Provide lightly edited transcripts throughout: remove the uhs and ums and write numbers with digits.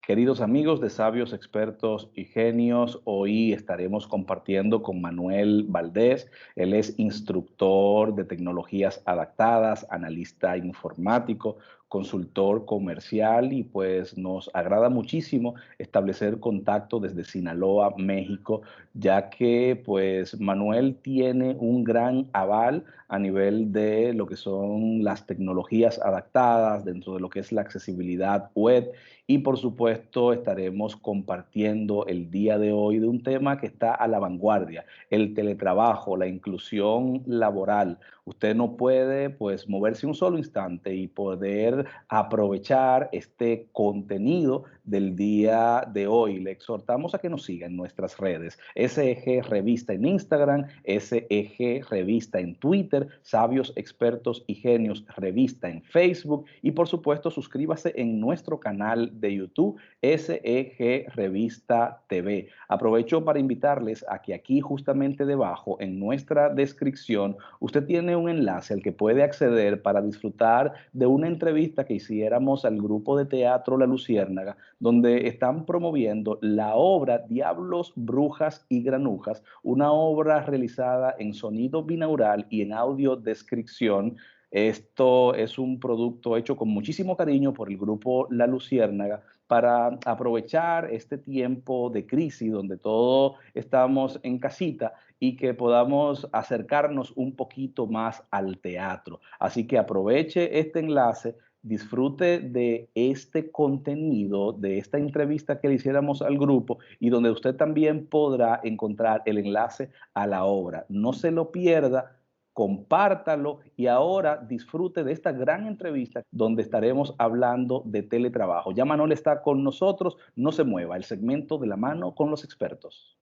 Queridos amigos de Sabios, Expertos y Genios, hoy estaremos compartiendo con Manuel Valdés. Él es instructor de tecnologías adaptadas, analista informático, consultor comercial y pues nos agrada muchísimo establecer contacto desde Sinaloa, México, ya que pues Manuel tiene un gran aval a nivel de lo que son las tecnologías adaptadas dentro de lo que es la accesibilidad web y por supuesto estaremos compartiendo el día de hoy de un tema que está a la vanguardia, el teletrabajo, la inclusión laboral. Usted no puede pues moverse un solo instante y poder aprovechar este contenido del día de hoy. Le exhortamos a que nos siga en nuestras redes. SEG Revista en Instagram, SEG Revista en Twitter, Sabios, Expertos y Genios Revista en Facebook y por supuesto suscríbase en nuestro canal de YouTube SEG Revista TV. Aprovecho para invitarles a que aquí justamente debajo en nuestra descripción usted tiene un enlace al que puede acceder para disfrutar de una entrevista que hiciéramos al grupo de teatro La Luciérnaga, donde están promoviendo la obra Diablos, Brujas y Granujas, una obra realizada en sonido binaural y en audio descripción. Esto es un producto hecho con muchísimo cariño por el grupo La Luciérnaga para aprovechar este tiempo de crisis donde todos estamos en casita y que podamos acercarnos un poquito más al teatro. Así que aproveche este enlace, disfrute de este contenido, de esta entrevista que le hiciéramos al grupo y donde usted también podrá encontrar el enlace a la obra. No se lo pierda, compártalo y ahora disfrute de esta gran entrevista donde estaremos hablando de teletrabajo. Ya Manuel está con nosotros, no se mueva, el segmento de la mano con los expertos.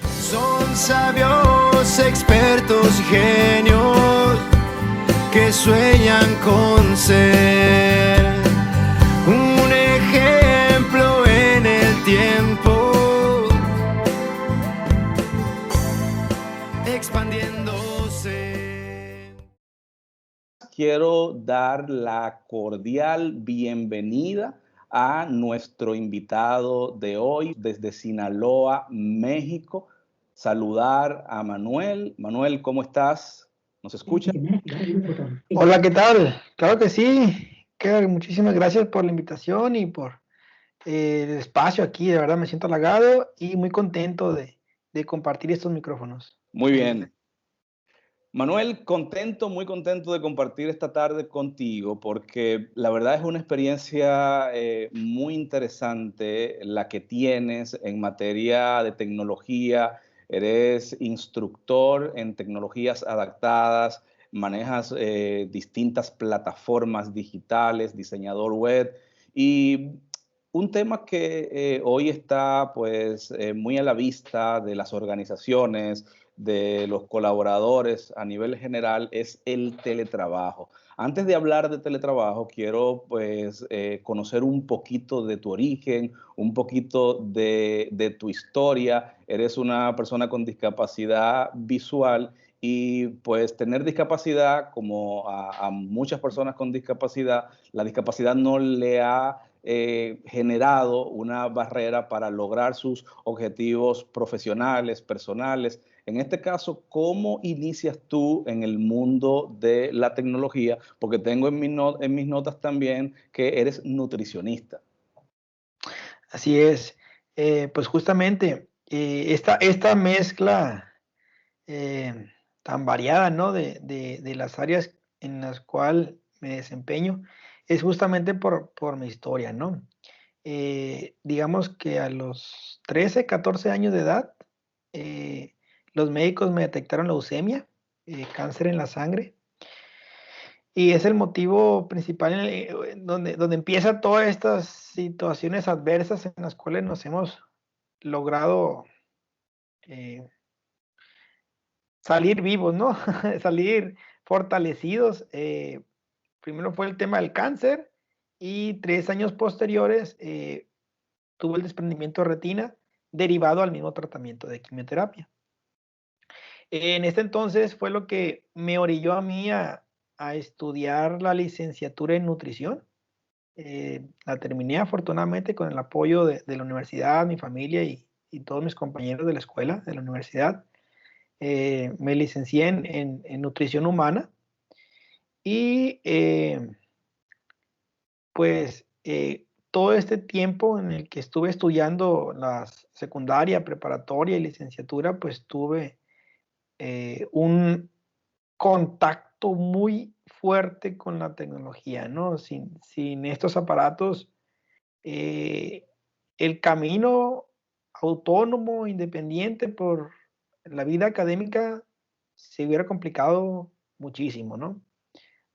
Son sabios, expertos y genios que sueñan con ser un ejemplo en el tiempo, expandiéndose. Quiero dar la cordial bienvenida a nuestro invitado de hoy desde Sinaloa, México. Saludar a Manuel. Manuel, ¿cómo estás? ¿Nos escucha? Hola, ¿qué tal? Claro que sí. Muchísimas gracias por la invitación y por el espacio aquí. De verdad me siento halagado y muy contento de compartir estos micrófonos. Muy bien. Manuel, contento, muy contento de compartir esta tarde contigo porque la verdad es una experiencia muy interesante la que tienes en materia de tecnología. Eres instructor en tecnologías adaptadas, manejas distintas plataformas digitales, diseñador web y un tema que hoy está pues muy a la vista de las organizaciones, de los colaboradores a nivel general es el teletrabajo. Antes de hablar de teletrabajo, quiero pues conocer un poquito de tu origen, un poquito de tu historia. Eres una persona con discapacidad visual y pues tener discapacidad, como a muchas personas con discapacidad, la discapacidad no le ha generado una barrera para lograr sus objetivos profesionales, personales. En este caso, ¿cómo inicias tú en el mundo de la tecnología? Porque tengo en mis notas también que eres nutricionista. Así es. Pues justamente esta mezcla tan variada, ¿no? De las áreas en las cuales me desempeño es justamente por mi historia, ¿no? Digamos que a los 13, 14 años de edad, eh, los médicos me detectaron leucemia, cáncer en la sangre, y es el motivo principal donde empieza todas estas situaciones adversas en las cuales nos hemos logrado eh, salir vivos, ¿no? Salir fortalecidos. Primero fue el tema del cáncer y 3 años posteriores tuve el desprendimiento de retina derivado al mismo tratamiento de quimioterapia. En este entonces fue lo que me orilló a mí a estudiar la licenciatura en nutrición. La terminé afortunadamente con el apoyo de la universidad, mi familia y todos mis compañeros de la escuela, de la universidad. Me licencié en nutrición humana y pues todo este tiempo en el que estuve estudiando la secundaria, preparatoria y licenciatura, pues tuve un contacto muy fuerte con la tecnología, ¿no? Sin estos aparatos, eh, el camino autónomo, independiente por la vida académica se hubiera complicado muchísimo, ¿no?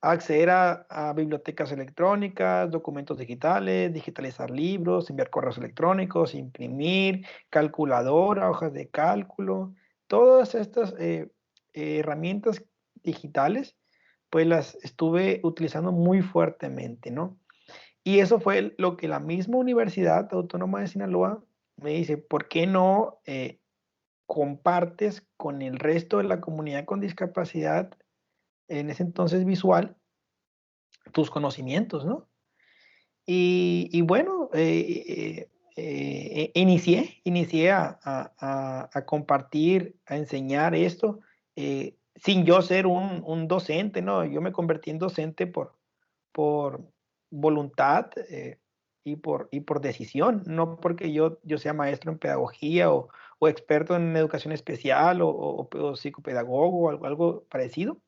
Acceder a bibliotecas electrónicas, documentos digitales, digitalizar libros, enviar correos electrónicos, imprimir, calculadora, hojas de cálculo, todas estas herramientas digitales, pues las estuve utilizando muy fuertemente, ¿no? Y eso fue lo que la misma Universidad Autónoma de Sinaloa me dice, ¿por qué no compartes con el resto de la comunidad con discapacidad, en ese entonces visual, tus conocimientos, ¿no? Y bueno, inicié a compartir, a enseñar esto, sin yo ser un docente, ¿no? Yo me convertí en docente por voluntad y por decisión, no porque yo sea maestro en pedagogía o experto en educación especial o psicopedagogo o algo parecido.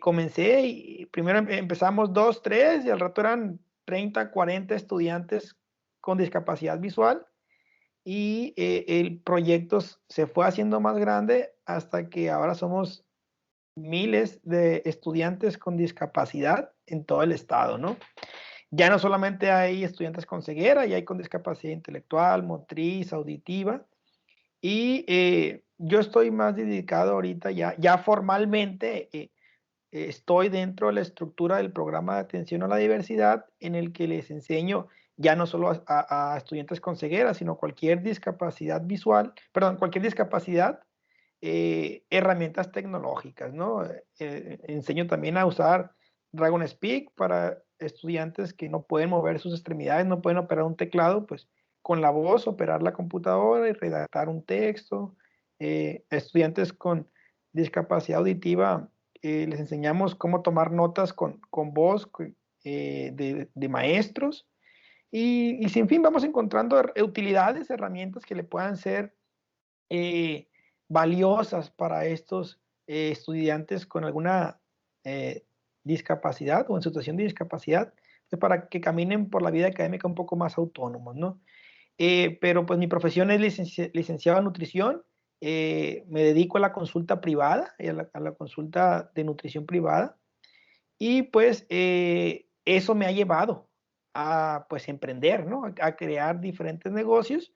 Comencé y primero empezamos 2, 3 y al rato eran 30, 40 estudiantes con discapacidad visual y el proyecto se fue haciendo más grande hasta que ahora somos miles de estudiantes con discapacidad en todo el estado, ¿no? Ya no solamente hay estudiantes con ceguera, ya hay con discapacidad intelectual, motriz, auditiva y yo estoy más dedicado ahorita ya formalmente. Estoy dentro de la estructura del programa de atención a la diversidad en el que les enseño ya no solo a estudiantes con ceguera, sino cualquier discapacidad visual, perdón, cualquier discapacidad, herramientas tecnológicas, ¿no? Enseño también a usar Dragon Speak para estudiantes que no pueden mover sus extremidades, no pueden operar un teclado, pues con la voz operar la computadora y redactar un texto. Estudiantes con discapacidad auditiva, les enseñamos cómo tomar notas con voz de maestros y sin fin vamos encontrando utilidades, herramientas que le puedan ser eh, valiosas para estos estudiantes con alguna discapacidad o en situación de discapacidad, pues para que caminen por la vida académica un poco más autónomos, ¿no? Pero pues mi profesión es licenciado en nutrición, me dedico a la consulta privada, a la consulta de nutrición privada, y pues eso me ha llevado a pues emprender, ¿no? A crear diferentes negocios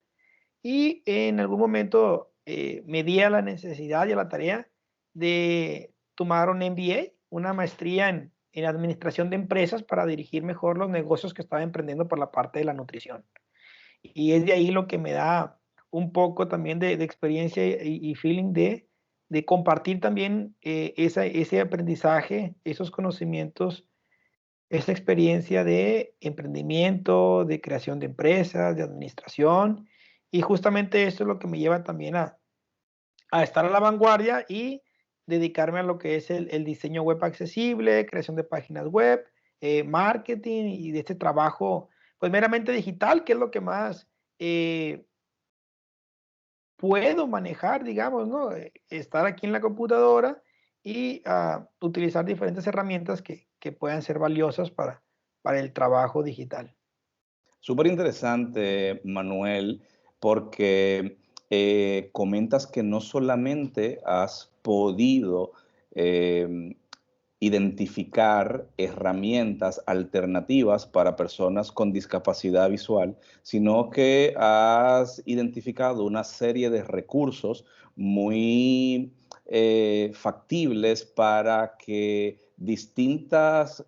y en algún momento me di a la necesidad y a la tarea de tomar un MBA, una maestría en administración de empresas para dirigir mejor los negocios que estaba emprendiendo por la parte de la nutrición. Y es de ahí lo que me da un poco también de experiencia y feeling de compartir también ese aprendizaje, esos conocimientos, esa experiencia de emprendimiento, de creación de empresas, de administración. Y justamente esto es lo que me lleva también a estar a la vanguardia y dedicarme a lo que es el diseño web accesible, creación de páginas web, marketing y de este trabajo pues meramente digital, que es lo que más puedo manejar, digamos, ¿no? Estar aquí en la computadora y utilizar diferentes herramientas que puedan ser valiosas para el trabajo digital. Súper interesante, Manuel, porque comentas que no solamente has podido identificar herramientas alternativas para personas con discapacidad visual, sino que has identificado una serie de recursos muy factibles para que distintas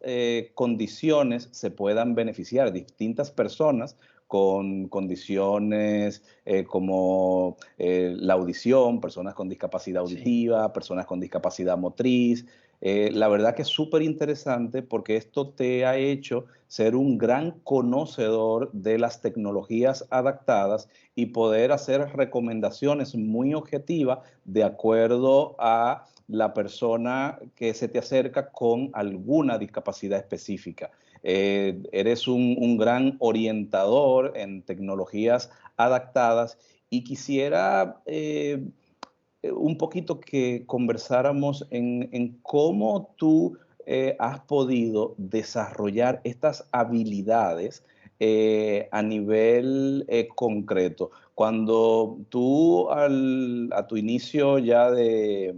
condiciones se puedan beneficiar, distintas personas con condiciones como la audición, personas con discapacidad auditiva, sí, personas con discapacidad motriz, La verdad que es súper interesante porque esto te ha hecho ser un gran conocedor de las tecnologías adaptadas y poder hacer recomendaciones muy objetivas de acuerdo a la persona que se te acerca con alguna discapacidad específica. Eres un gran orientador en tecnologías adaptadas y quisiera un poquito que conversáramos en cómo tú has podido desarrollar estas habilidades a nivel concreto. Cuando tú a tu inicio ya de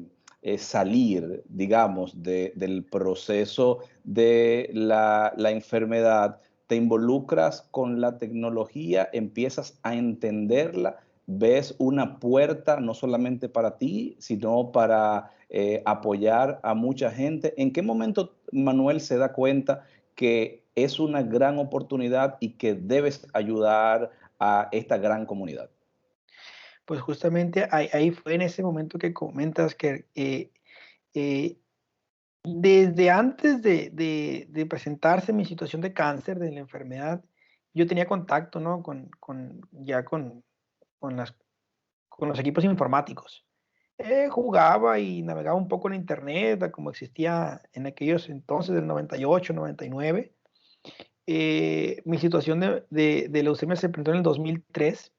salir, digamos, del proceso de la enfermedad, te involucras con la tecnología, empiezas a entenderla, ves una puerta no solamente para ti, sino para apoyar a mucha gente. ¿En qué momento Manuel se da cuenta que es una gran oportunidad y que debes ayudar a esta gran comunidad? Pues justamente ahí fue en ese momento que comentas que eh, desde antes de presentarse mi situación de cáncer, de la enfermedad, yo tenía contacto, ¿no? Ya con las, con los equipos informáticos. Jugaba y navegaba un poco en internet, como existía en aquellos entonces, del 98, 99. Mi situación de leucemia se presentó en el 2003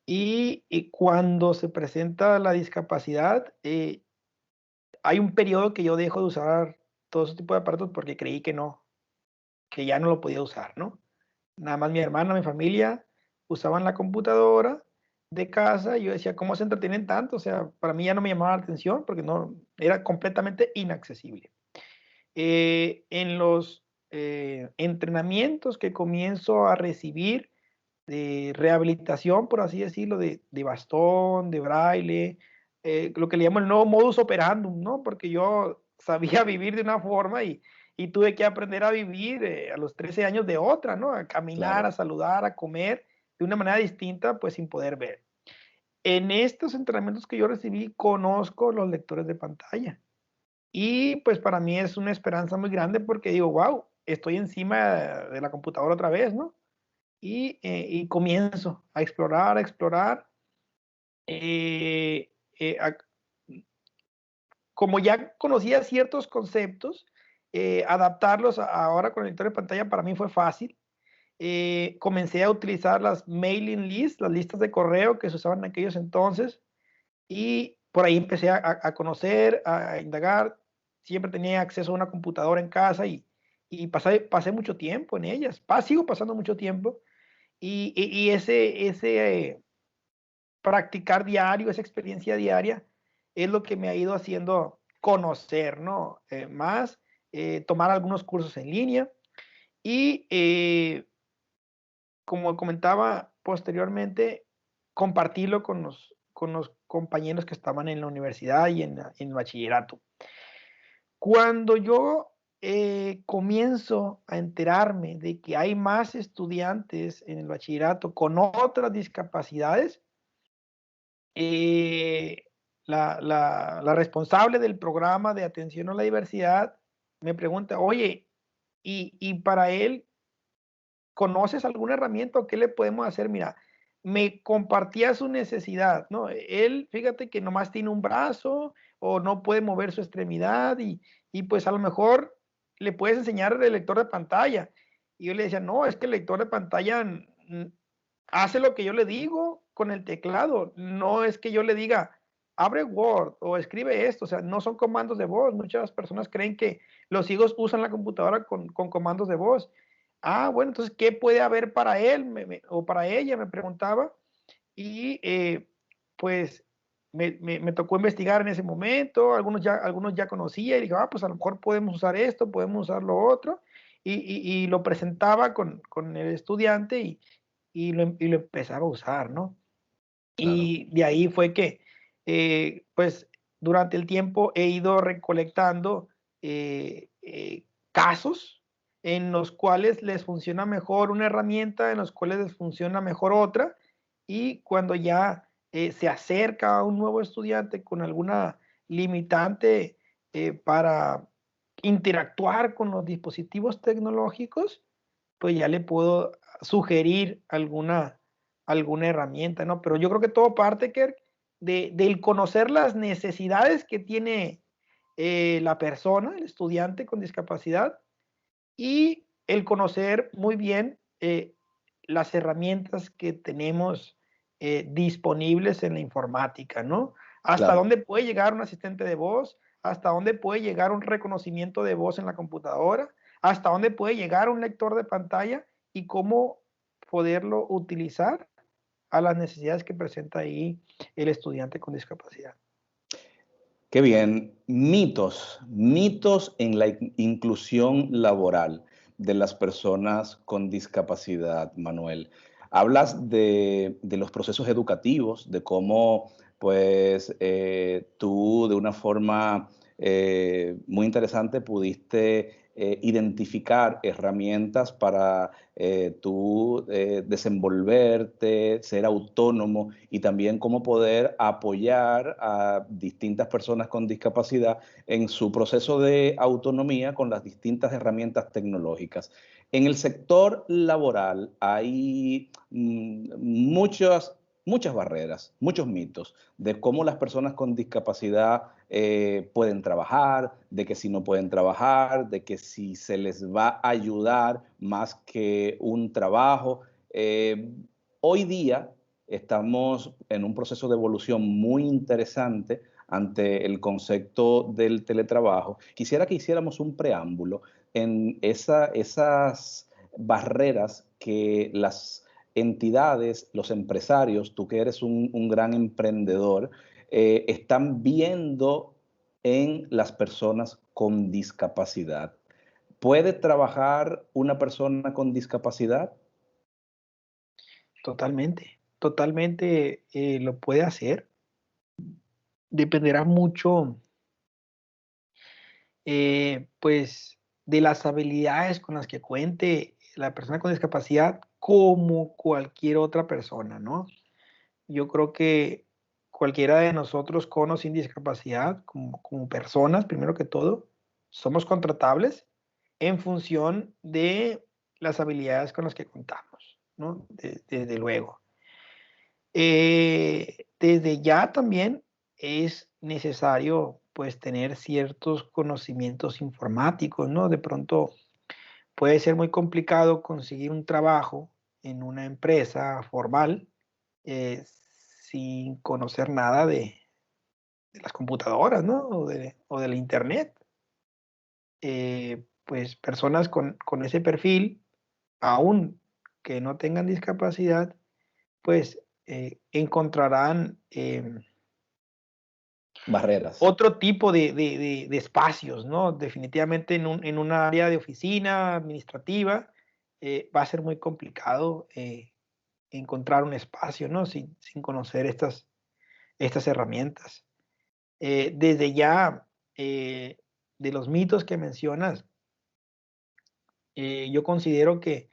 y cuando se presenta la discapacidad, hay un periodo que yo dejo de usar todo ese tipo de aparatos porque creí que no, que ya no lo podía usar, ¿no? Nada más mi hermana, mi familia usaban la computadora de casa y yo decía, ¿cómo se entretienen tanto? O sea, para mí ya no me llamaba la atención porque no, era completamente inaccesible. En los entrenamientos que comienzo a recibir de rehabilitación, por así decirlo, de bastón, de braille, lo que le llamo el nuevo modus operandum, ¿no? Porque yo sabía vivir de una forma y tuve que aprender a vivir a los 13 años de otra, ¿no? A caminar, Claro, a saludar, a comer de una manera distinta, pues sin poder ver. En estos entrenamientos que yo recibí, conozco los lectores de pantalla. Y pues para mí es una esperanza muy grande porque digo, wow, estoy encima de la computadora otra vez, ¿no? Y comienzo a explorar, a explorar. eh, eh, a- Como ya conocía ciertos conceptos, adaptarlos ahora con el lector de pantalla para mí fue fácil. Comencé a utilizar las mailing lists, las listas de correo que se usaban en aquellos entonces, y por ahí empecé a conocer, a indagar. Siempre tenía acceso a una computadora en casa y pasé mucho tiempo en ellas. Sigo pasando mucho tiempo. Y ese practicar diario, esa experiencia diaria, es lo que me ha ido haciendo conocer, ¿no? Más, tomar algunos cursos en línea y, como comentaba posteriormente, compartirlo con los compañeros que estaban en la universidad y en el bachillerato. Cuando yo comienzo a enterarme de que hay más estudiantes en el bachillerato con otras discapacidades, eh, la responsable del programa de atención a la diversidad me pregunta, oye, y para él, ¿conoces alguna herramienta o qué le podemos hacer? Mira, me compartía su necesidad, ¿no? Él, fíjate que nomás tiene un brazo o no puede mover su extremidad y pues a lo mejor le puedes enseñar el lector de pantalla. Y yo le decía, no, es que el lector de pantalla hace lo que yo le digo con el teclado. No es que yo le diga, abre Word o escribe esto. O sea, no son comandos de voz. Muchas personas creen que los hijos usan la computadora con comandos de voz. Ah, bueno, entonces, ¿qué puede haber para él o para ella? Me preguntaba. Y pues me tocó investigar en ese momento. Algunos ya conocía y dije, ah, pues a lo mejor podemos usar esto, podemos usar lo otro. Y lo presentaba con el estudiante y lo empezaba a usar, ¿no? claro. Y de ahí fue que, pues, durante el tiempo he ido recolectando casos en los cuales les funciona mejor una herramienta, en los cuales les funciona mejor otra, y cuando ya se acerca a un nuevo estudiante con alguna limitante, para interactuar con los dispositivos tecnológicos, pues ya le puedo sugerir alguna herramienta, ¿no? Pero yo creo que todo parte, Kirk, del conocer las necesidades que tiene la persona, el estudiante con discapacidad, y el conocer muy bien las herramientas que tenemos disponibles en la informática, ¿no? Hasta Claro. dónde puede llegar un asistente de voz, hasta dónde puede llegar un reconocimiento de voz en la computadora, hasta dónde puede llegar un lector de pantalla y cómo poderlo utilizar a las necesidades que presenta ahí el estudiante con discapacidad. Qué bien. Mitos en la inclusión laboral de las personas con discapacidad, Manuel. Hablas de los procesos educativos, de cómo, pues, tú de una forma muy interesante pudiste identificar herramientas para tú desenvolverte, ser autónomo y también cómo poder apoyar a distintas personas con discapacidad en su proceso de autonomía con las distintas herramientas tecnológicas. En el sector laboral hay muchas barreras, muchos mitos de cómo las personas con discapacidad pueden trabajar, de que si no pueden trabajar, de que si se les va a ayudar más que un trabajo. Hoy día estamos en un proceso de evolución muy interesante ante el concepto del teletrabajo. Quisiera que hiciéramos un preámbulo en esas barreras que las entidades, los empresarios, tú que eres un gran emprendedor, están viendo en las personas con discapacidad. ¿Puede trabajar una persona con discapacidad? Totalmente, totalmente lo puede hacer. Dependerá mucho, pues, de las habilidades con las que cuente la persona con discapacidad como cualquier otra persona, ¿no? Yo creo que cualquiera de nosotros con o sin discapacidad, como personas, primero que todo, somos contratables en función de las habilidades con las que contamos, ¿no? Desde luego. Desde ya también es necesario, pues, tener ciertos conocimientos informáticos, ¿no? De pronto puede ser muy complicado conseguir un trabajo en una empresa formal sin conocer nada de las computadoras, ¿no? O de la internet. Pues personas con ese perfil, aún que no tengan discapacidad, pues encontrarán Barreras. otro tipo de espacios, ¿no? Definitivamente en un área de oficina administrativa va a ser muy complicado encontrar un espacio, ¿no? Sin conocer estas herramientas. Desde ya, de los mitos que mencionas, yo considero que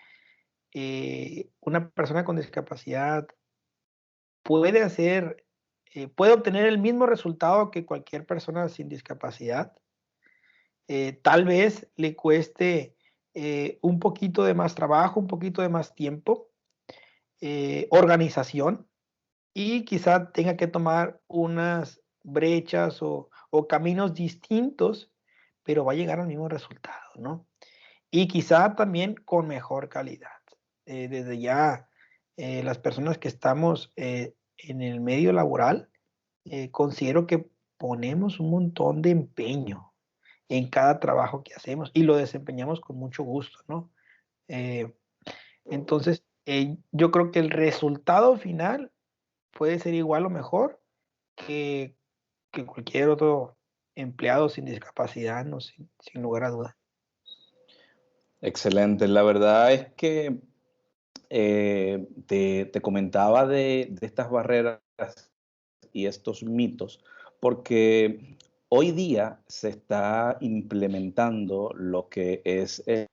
una persona con discapacidad puede hacer, puede obtener el mismo resultado que cualquier persona sin discapacidad. Tal vez le cueste un poquito de más trabajo, un poquito de más tiempo, organización y quizá tenga que tomar unas brechas o caminos distintos, pero va a llegar al mismo resultado, ¿no? Y quizá también con mejor calidad. Desde ya, las personas que estamos en el medio laboral, considero que ponemos un montón de empeño en cada trabajo que hacemos y lo desempeñamos con mucho gusto, ¿no? Eh, entonces, yo creo que el resultado final puede ser igual o mejor que, que cualquier otro empleado sin discapacidad, ¿no? Sin lugar a duda. Excelente. La verdad es que te comentaba de estas barreras y estos mitos, porque hoy día se está implementando lo que es el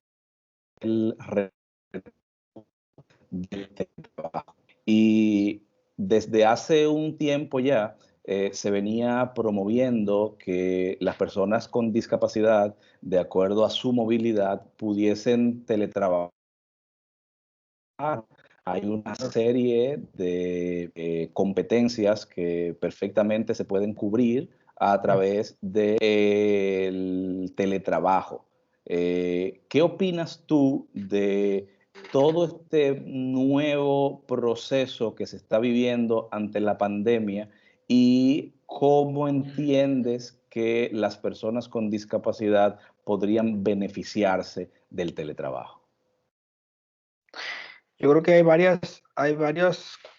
del teletrabajo. Y desde hace un tiempo ya se venía promoviendo que las personas con discapacidad, de acuerdo a su movilidad, pudiesen teletrabajar. Hay una serie de competencias que perfectamente se pueden cubrir a través del teletrabajo. ¿Qué opinas tú de todo este nuevo proceso que se está viviendo ante la pandemia y cómo entiendes que las personas con discapacidad podrían beneficiarse del teletrabajo? Yo creo que hay varios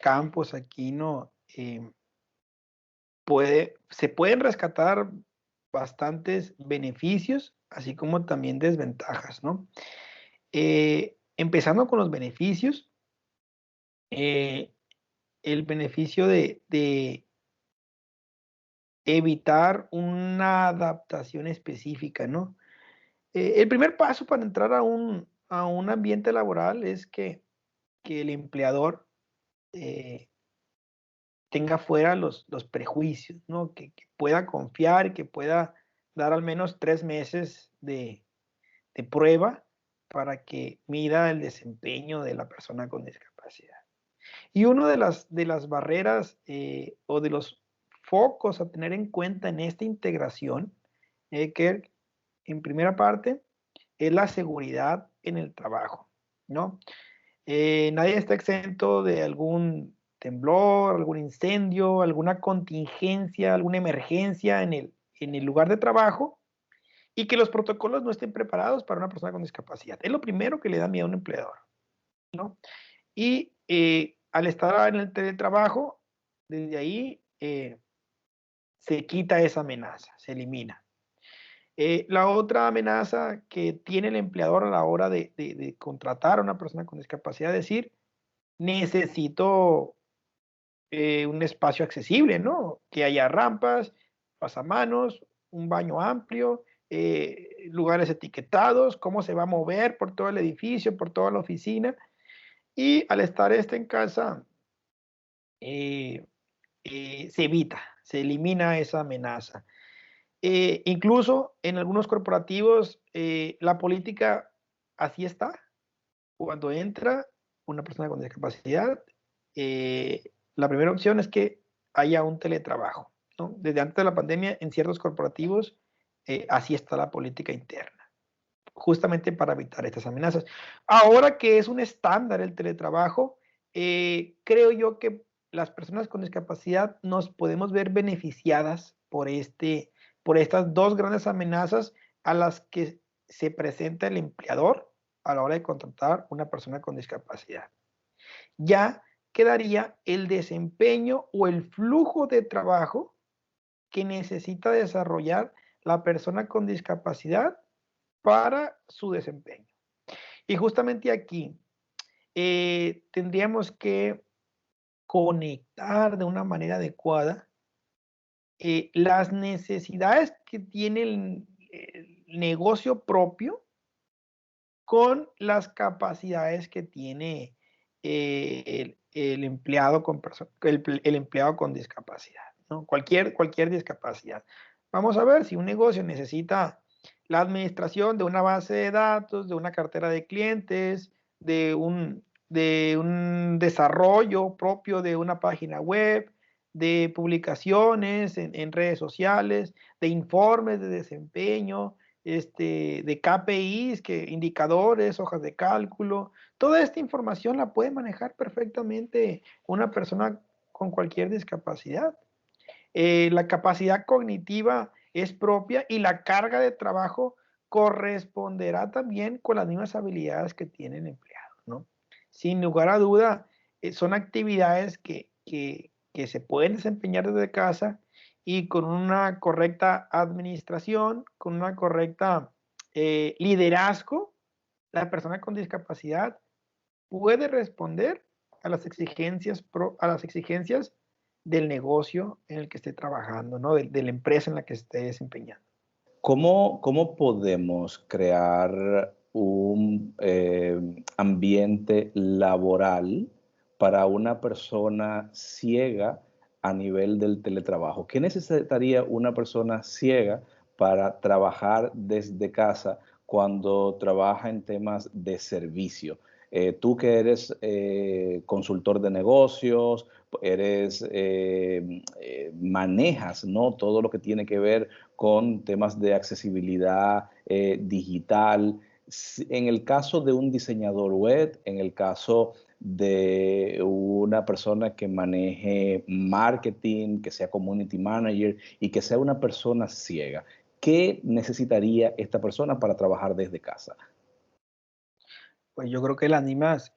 campos aquí, ¿no? Se pueden rescatar bastantes beneficios, así como también desventajas, ¿no? Empezando con los beneficios, eh, el beneficio de evitar una adaptación específica, ¿no? El primer paso para entrar a un ambiente laboral es que el empleador tenga fuera los prejuicios, ¿no? Que pueda confiar, que pueda dar al menos 3 meses de prueba para que mida el desempeño de la persona con discapacidad. Y una de las barreras o de los focos a tener en cuenta en esta integración, que en primera parte es la seguridad en el trabajo, ¿no? Nadie está exento de algún temblor, algún incendio, alguna contingencia, alguna emergencia en el lugar de trabajo y que los protocolos no estén preparados para una persona con discapacidad. Es lo primero que le da miedo a un empleador, ¿no? Y al estar en el teletrabajo, desde ahí se quita esa amenaza, se elimina. La otra amenaza que tiene el empleador a la hora de contratar a una persona con discapacidad es decir, necesito un espacio accesible, ¿no? Que haya rampas, pasamanos, un baño amplio, lugares etiquetados, cómo se va a mover por todo el edificio, por toda la oficina. Y al estar en casa, eh, se evita, se elimina esa amenaza. Incluso en algunos corporativos, la política así está. Cuando entra una persona con discapacidad, la primera opción es que haya un teletrabajo, ¿no? Desde antes de la pandemia, en ciertos corporativos, así está la política interna, justamente para evitar estas amenazas. Ahora que es un estándar el teletrabajo, creo yo que las personas con discapacidad nos podemos ver beneficiadas por estas dos grandes amenazas a las que se presenta el empleador a la hora de contratar una persona con discapacidad. Ya quedaría el desempeño o el flujo de trabajo que necesita desarrollar la persona con discapacidad para su desempeño. Y justamente aquí tendríamos que conectar de una manera adecuada las necesidades que tiene el negocio propio con las capacidades que tiene el empleado el empleado con discapacidad, ¿no? Cualquier discapacidad. Vamos a ver si un negocio necesita la administración de una base de datos, de una cartera de clientes, de un desarrollo propio de una página web, de publicaciones en redes sociales, de informes de desempeño, de KPIs, indicadores, hojas de cálculo. Toda esta información la puede manejar perfectamente una persona con cualquier discapacidad. La capacidad cognitiva es propia y la carga de trabajo corresponderá también con las mismas habilidades que tiene el empleado, ¿no? Sin lugar a duda, son actividades que se pueden desempeñar desde casa y con una correcta administración, con una correcta liderazgo, la persona con discapacidad puede responder a las exigencias del negocio en el que esté trabajando, ¿no? De la empresa en la que esté desempeñando. ¿Cómo podemos crear un ambiente laboral para una persona ciega a nivel del teletrabajo. ¿Qué necesitaría una persona ciega para trabajar desde casa cuando trabaja en temas de servicio? Tú que eres consultor de negocios, manejas, ¿no?, todo lo que tiene que ver con temas de accesibilidad digital. En el caso de un diseñador web, en el caso de una persona que maneje marketing, que sea community manager y que sea una persona ciega, ¿qué necesitaría esta persona para trabajar desde casa? Pues yo creo que las mismas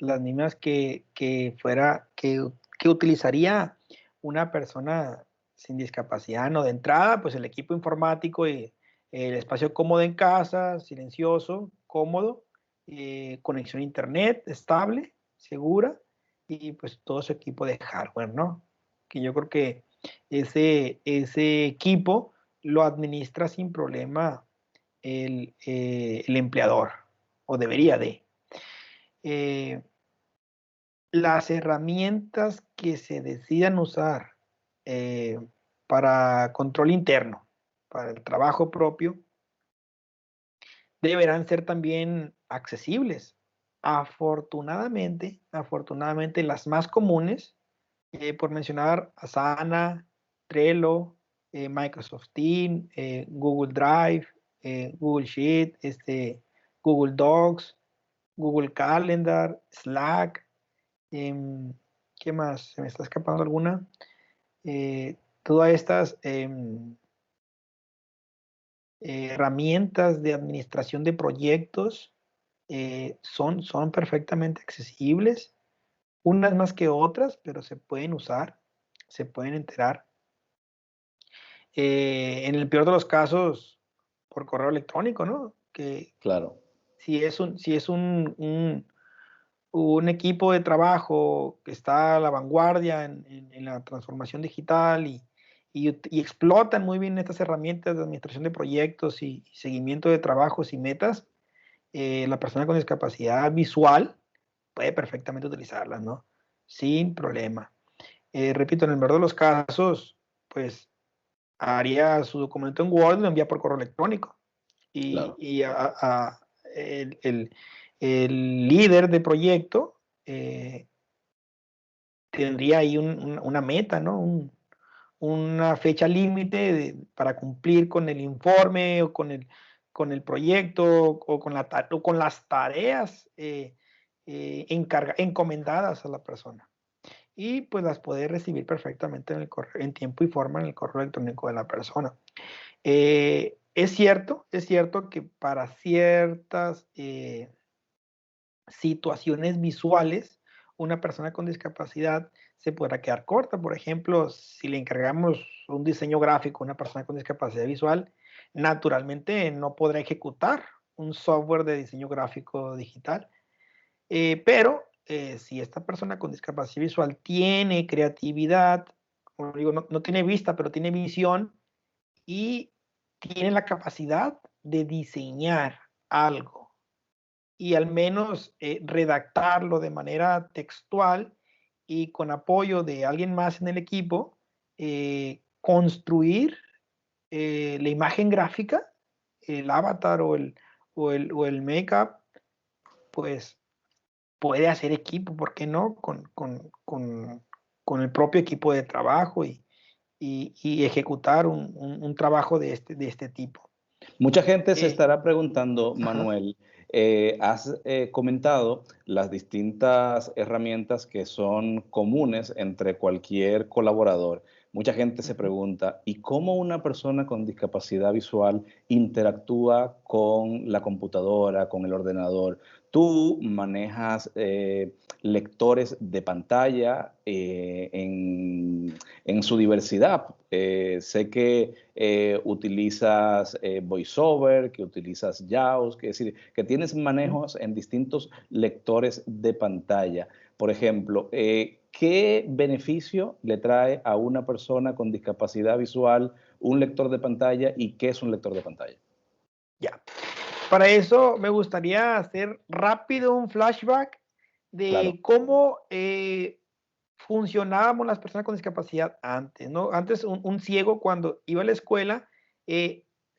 que utilizaría una persona sin discapacidad, ¿no? De entrada, pues el equipo informático y el espacio cómodo en casa, silencioso, cómodo, conexión a internet estable, segura, y pues todo su equipo de hardware, ¿no? Que yo creo que ese equipo lo administra sin problema el empleador, o debería de. Eh, las herramientas que se decidan usar eh, para control interno, para el trabajo propio, deberán ser también accesibles. Afortunadamente las más comunes, por mencionar Asana, Trello, Microsoft Teams, Google Drive, Google Sheet, Google Docs, Google Calendar, Slack, ¿qué más? ¿Se me está escapando alguna? Todas estas herramientas de administración de proyectos son perfectamente accesibles, unas más que otras, pero se pueden usar, se pueden enterar. En el peor de los casos, por correo electrónico, ¿no? Que Claro. si es un equipo de trabajo que está a la vanguardia en la transformación digital y explotan muy bien estas herramientas de administración de proyectos y seguimiento de trabajos y metas, la persona con discapacidad visual puede perfectamente utilizarlas, ¿no? Sin problema. Repito, en el mejor de los casos, pues haría su documento en Word y lo envía por correo electrónico. Y, Claro. y el líder de proyecto tendría ahí una meta, ¿no? Una fecha límite para cumplir con el informe o con el proyecto o con las tareas encomendadas a la persona. Y pues las puede recibir perfectamente en tiempo y forma en el correo electrónico de la persona. Es cierto que para ciertas situaciones visuales, una persona con discapacidad se podrá quedar corta. Por ejemplo, si le encargamos un diseño gráfico a una persona con discapacidad visual, naturalmente no podrá ejecutar un software de diseño gráfico digital. Pero si esta persona con discapacidad visual tiene creatividad, como digo, no tiene vista, pero tiene visión y tiene la capacidad de diseñar algo y al menos redactarlo de manera textual y con apoyo de alguien más en el equipo, construir la imagen gráfica, el avatar o el make-up, pues puede hacer equipo, ¿por qué no? Con el propio equipo de trabajo y ejecutar un trabajo de este tipo. Mucha gente se Eh, estará preguntando, ajá. Manuel, has comentado las distintas herramientas que son comunes entre cualquier colaborador. Mucha gente se Ujú. pregunta, ¿y cómo una persona con discapacidad visual interactúa con la computadora, con el ordenador? Tú manejas lectores de pantalla en su diversidad. Sé que utilizas VoiceOver, que utilizas JAWS, que es decir, que tienes Ujú. manejos en distintos lectores de pantalla. Por ejemplo, ¿qué beneficio le trae a una persona con discapacidad visual un lector de pantalla y qué es un lector de pantalla? Ya. Para eso me gustaría hacer rápido un flashback de Claro, cómo funcionábamos las personas con discapacidad antes, ¿no? Antes un ciego cuando iba a la escuela,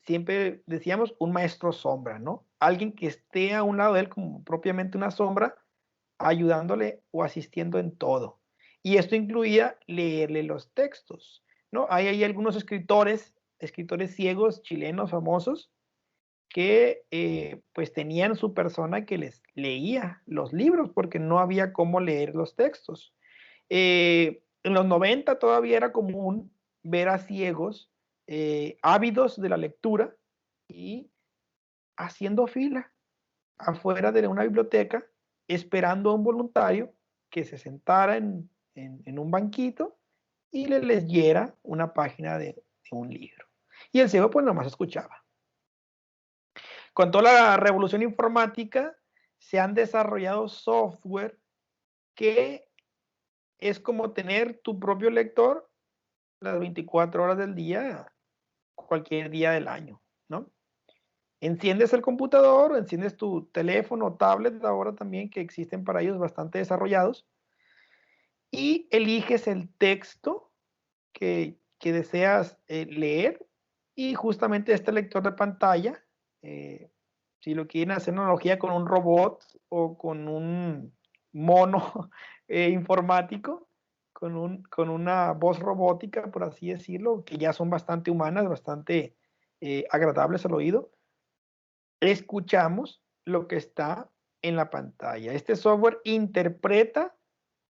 siempre decíamos un maestro sombra, ¿no? Alguien que esté a un lado de él como propiamente una sombra, ayudándole o asistiendo en todo. Y esto incluía leerle los textos, ¿no? Hay algunos escritores ciegos chilenos famosos que pues tenían su persona que les leía los libros porque no había cómo leer los textos. En los 90 todavía era común ver a ciegos ávidos de la lectura y haciendo fila afuera de una biblioteca esperando a un voluntario que se sentara en un banquito y les leyera una página de un libro. Y el ciego pues nomás escuchaba. Con toda la revolución informática se han desarrollado software que es como tener tu propio lector las 24 horas del día, cualquier día del año, ¿no? Enciendes el computador, enciendes tu teléfono o tablet, ahora también que existen para ellos bastante desarrollados, y eliges el texto que deseas leer, y justamente este lector de pantalla, si lo quieren hacer analogía con un robot o con un mono informático, con una voz robótica, por así decirlo, que ya son bastante humanas, bastante agradables al oído, escuchamos lo que está en la pantalla. Este software interpreta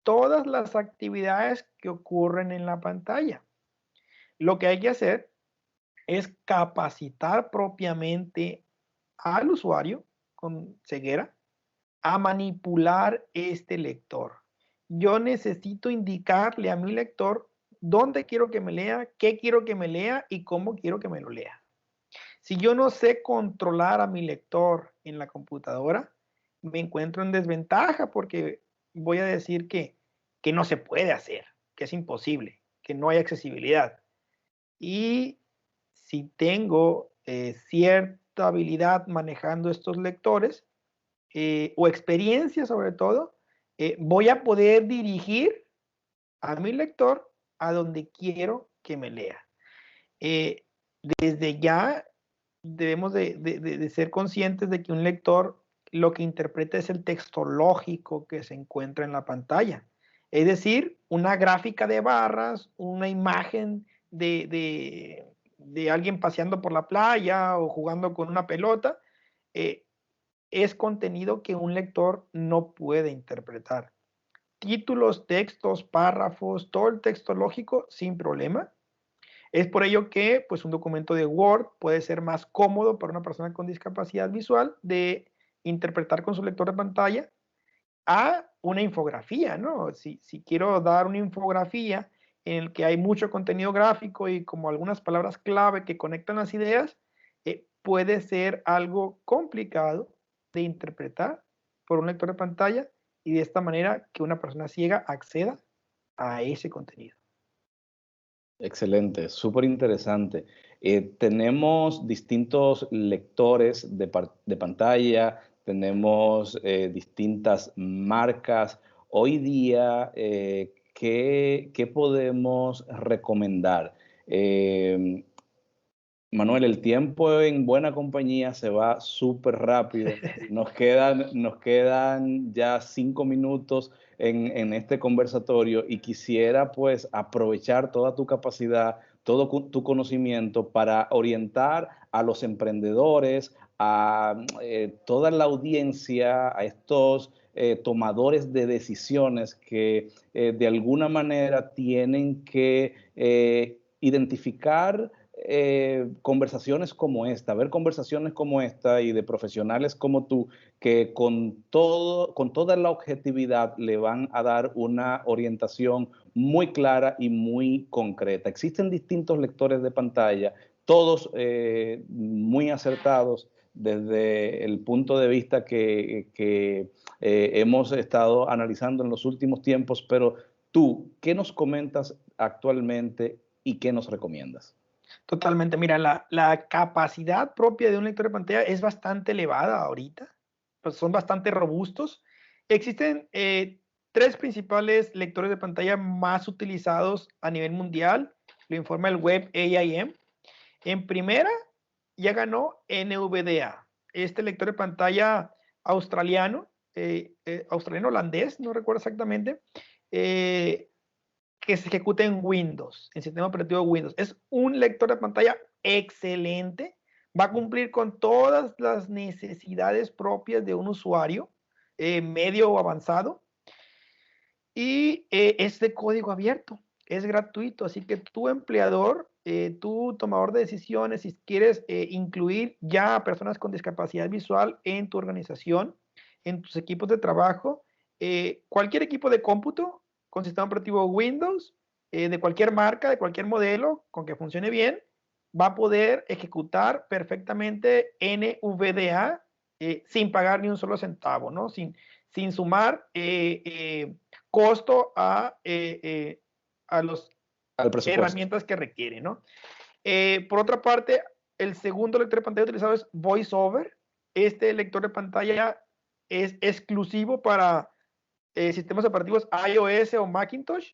todas las actividades que ocurren en la pantalla. Lo que hay que hacer es capacitar propiamente al usuario con ceguera a manipular este lector. Yo necesito indicarle a mi lector dónde quiero que me lea, qué quiero que me lea y cómo quiero que me lo lea. Si yo no sé controlar a mi lector en la computadora, me encuentro en desventaja porque voy a decir que no se puede hacer, que es imposible, que no hay accesibilidad. Y si tengo cierta habilidad manejando estos lectores o experiencia sobre todo, voy a poder dirigir a mi lector a donde quiero que me lea. Desde ya debemos de ser conscientes de que un lector lo que interpreta es el texto lógico que se encuentra en la pantalla. Es decir, una gráfica de barras, una imagen de alguien paseando por la playa o jugando con una pelota, es contenido que un lector no puede interpretar. Títulos, textos, párrafos, todo el texto lógico sin problema. Es por ello que pues, un documento de Word puede ser más cómodo para una persona con discapacidad visual de interpretar con su lector de pantalla a una infografía, ¿no? Si quiero dar una infografía en el que hay mucho contenido gráfico y como algunas palabras clave que conectan las ideas, puede ser algo complicado de interpretar por un lector de pantalla y de esta manera que una persona ciega acceda a ese contenido. Excelente, súper interesante. Tenemos distintos lectores de pantalla, tenemos distintas marcas. Hoy día, ¿qué podemos recomendar? Manuel, el tiempo en buena compañía se va súper rápido. Nos quedan ya 5 minutos en este conversatorio y quisiera pues aprovechar toda tu capacidad, todo tu conocimiento para orientar a los emprendedores, a toda la audiencia, a estos tomadores de decisiones que de alguna manera tienen que identificar conversaciones como esta, ver conversaciones como esta y de profesionales como tú, que con toda la objetividad le van a dar una orientación muy clara y muy concreta. Existen distintos lectores de pantalla, todos muy acertados desde el punto de vista que hemos estado analizando en los últimos tiempos, pero tú, ¿qué nos comentas actualmente y qué nos recomiendas? Totalmente. Mira, la capacidad propia de un lector de pantalla es bastante elevada ahorita. Pues son bastante robustos. Existen tres principales lectores de pantalla más utilizados a nivel mundial, lo informa el web AIM. En primera, ya ganó NVDA, este lector de pantalla australiano, australiano-holandés, no recuerdo exactamente, que se ejecuta en Windows, en sistema operativo Windows. Es un lector de pantalla excelente, va a cumplir con todas las necesidades propias de un usuario medio o avanzado, y es de código abierto, es gratuito, así que tu empleador, tu tomador de decisiones, si quieres incluir ya a personas con discapacidad visual en tu organización, en tus equipos de trabajo, cualquier equipo de cómputo con sistema operativo Windows, de cualquier marca, de cualquier modelo, con que funcione bien, va a poder ejecutar perfectamente NVDA sin pagar ni un solo centavo, ¿no? Sin sumar costo a las herramientas que requiere, ¿no? Por otra parte, el segundo lector de pantalla utilizado es VoiceOver. Este lector de pantalla es exclusivo para sistemas operativos iOS o Macintosh,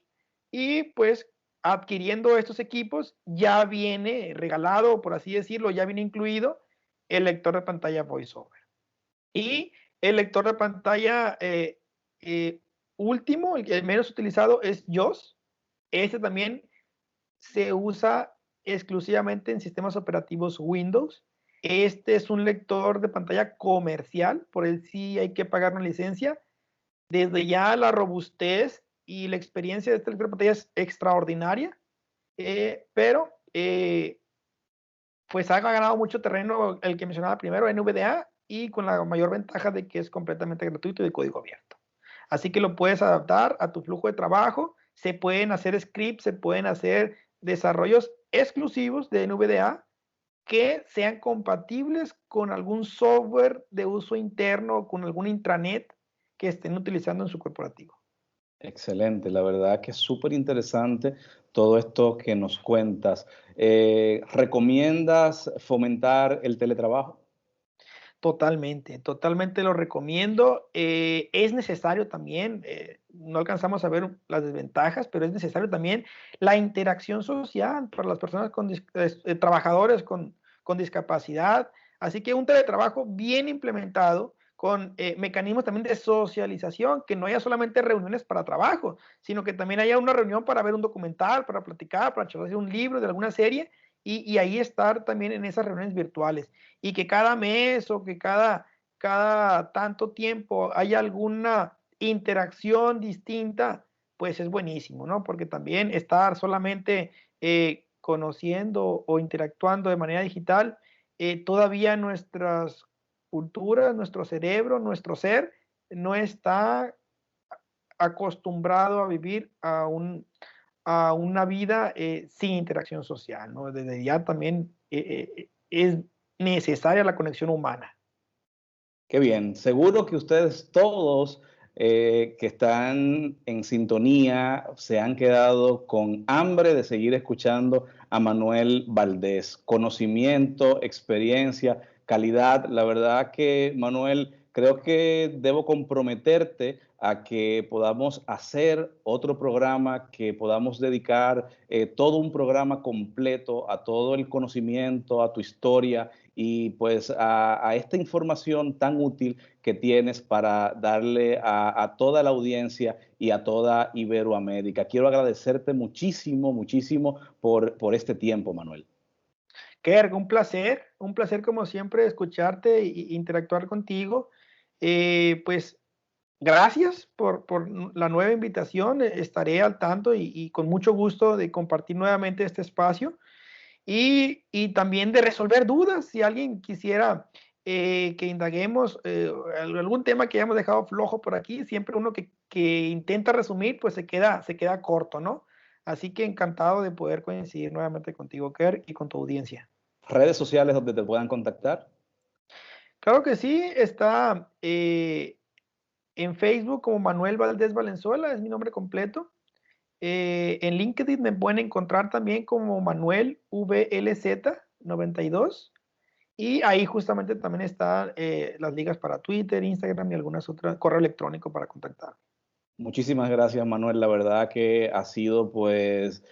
y pues adquiriendo estos equipos ya viene regalado, por así decirlo, ya viene incluido el lector de pantalla VoiceOver. Y el lector de pantalla último, el menos utilizado, es JAWS. Este también se usa exclusivamente en sistemas operativos Windows. Este es un lector de pantalla comercial, por él sí hay que pagar una licencia. Desde ya la robustez y la experiencia de este lector de pantalla es extraordinaria, pero pues ha ganado mucho terreno el que mencionaba primero, NVDA, y con la mayor ventaja de que es completamente gratuito y de código abierto. Así que lo puedes adaptar a tu flujo de trabajo, se pueden hacer scripts, se pueden hacer desarrollos exclusivos de NVDA que sean compatibles con algún software de uso interno o con algún intranet que estén utilizando en su corporativo. Excelente, la verdad que es súper interesante todo esto que nos cuentas. ¿Recomiendas fomentar el teletrabajo? Totalmente, totalmente lo recomiendo. Es necesario también, no alcanzamos a ver las desventajas, pero es necesario también la interacción social para las personas trabajadores con discapacidad. Así que un teletrabajo bien implementado con mecanismos también de socialización, que no haya solamente reuniones para trabajo, sino que también haya una reunión para ver un documental, para platicar, para charlar de un libro, de alguna serie, y ahí estar también en esas reuniones virtuales. Y que cada mes o que cada tanto tiempo haya alguna interacción distinta, pues es buenísimo, ¿no? Porque también estar solamente conociendo o interactuando de manera digital, todavía nuestras culturas, nuestro cerebro, nuestro ser, no está acostumbrado a vivir a una vida sin interacción social, ¿no? Desde ya también es necesaria la conexión humana. Qué bien, seguro que ustedes todos que están en sintonía se han quedado con hambre de seguir escuchando a Manuel Valdés. Conocimiento, experiencia, calidad. La verdad que, Manuel, creo que debo comprometerte a que podamos hacer otro programa, que podamos dedicar todo un programa completo a todo el conocimiento, a tu historia y pues a esta información tan útil que tienes para darle a toda la audiencia y a toda Iberoamérica. Quiero agradecerte muchísimo, muchísimo por este tiempo, Manuel. Kerr, un placer como siempre escucharte e interactuar contigo. Pues gracias por la nueva invitación, estaré al tanto y con mucho gusto de compartir nuevamente este espacio. Y también de resolver dudas, si alguien quisiera que indaguemos algún tema que hayamos dejado flojo por aquí, siempre uno que intenta resumir, pues se queda corto, ¿no? Así que encantado de poder coincidir nuevamente contigo, Kerr, y con tu audiencia. ¿Redes sociales donde te puedan contactar? Claro que sí, está en Facebook como Manuel Valdés Valenzuela, es mi nombre completo. En LinkedIn me pueden encontrar también como Manuel VLZ92, y ahí justamente también están las ligas para Twitter, Instagram y algunas otras, correo electrónico para contactar. Muchísimas gracias, Manuel. La verdad que ha sido pues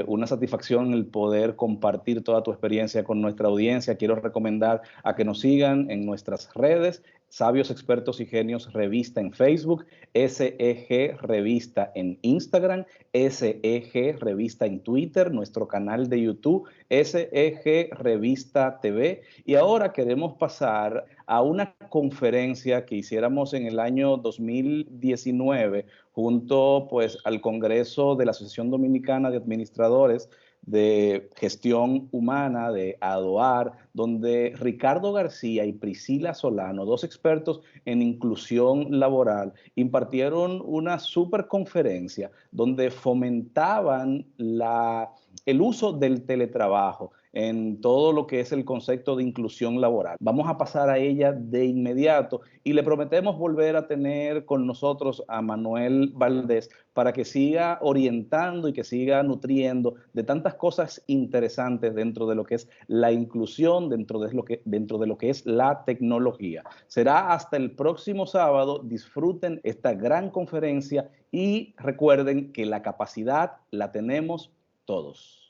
una satisfacción el poder compartir toda tu experiencia con nuestra audiencia. Quiero recomendar a que nos sigan en nuestras redes, Sabios, Expertos y Genios Revista en Facebook, SEG Revista en Instagram, SEG Revista en Twitter, nuestro canal de YouTube, SEG Revista TV. Y ahora queremos pasar a una conferencia que hiciéramos en el año 2019 junto pues al Congreso de la Asociación Dominicana de Administradores de Gestión Humana, de ADOAR, donde Ricardo García y Priscila Solano, dos expertos en inclusión laboral, impartieron una super conferencia donde fomentaban el uso del teletrabajo en todo lo que es el concepto de inclusión laboral. Vamos a pasar a ella de inmediato y le prometemos volver a tener con nosotros a Manuel Valdés para que siga orientando y que siga nutriendo de tantas cosas interesantes dentro de lo que es la inclusión, dentro de lo que es la tecnología. Será hasta el próximo sábado. Disfruten esta gran conferencia y recuerden que la capacidad la tenemos todos.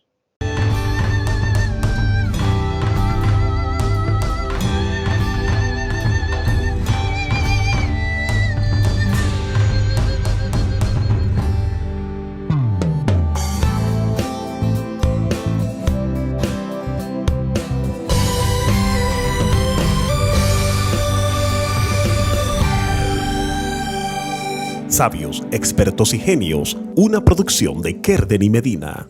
Sabios, Expertos y Genios, una producción de Kerden y Medina.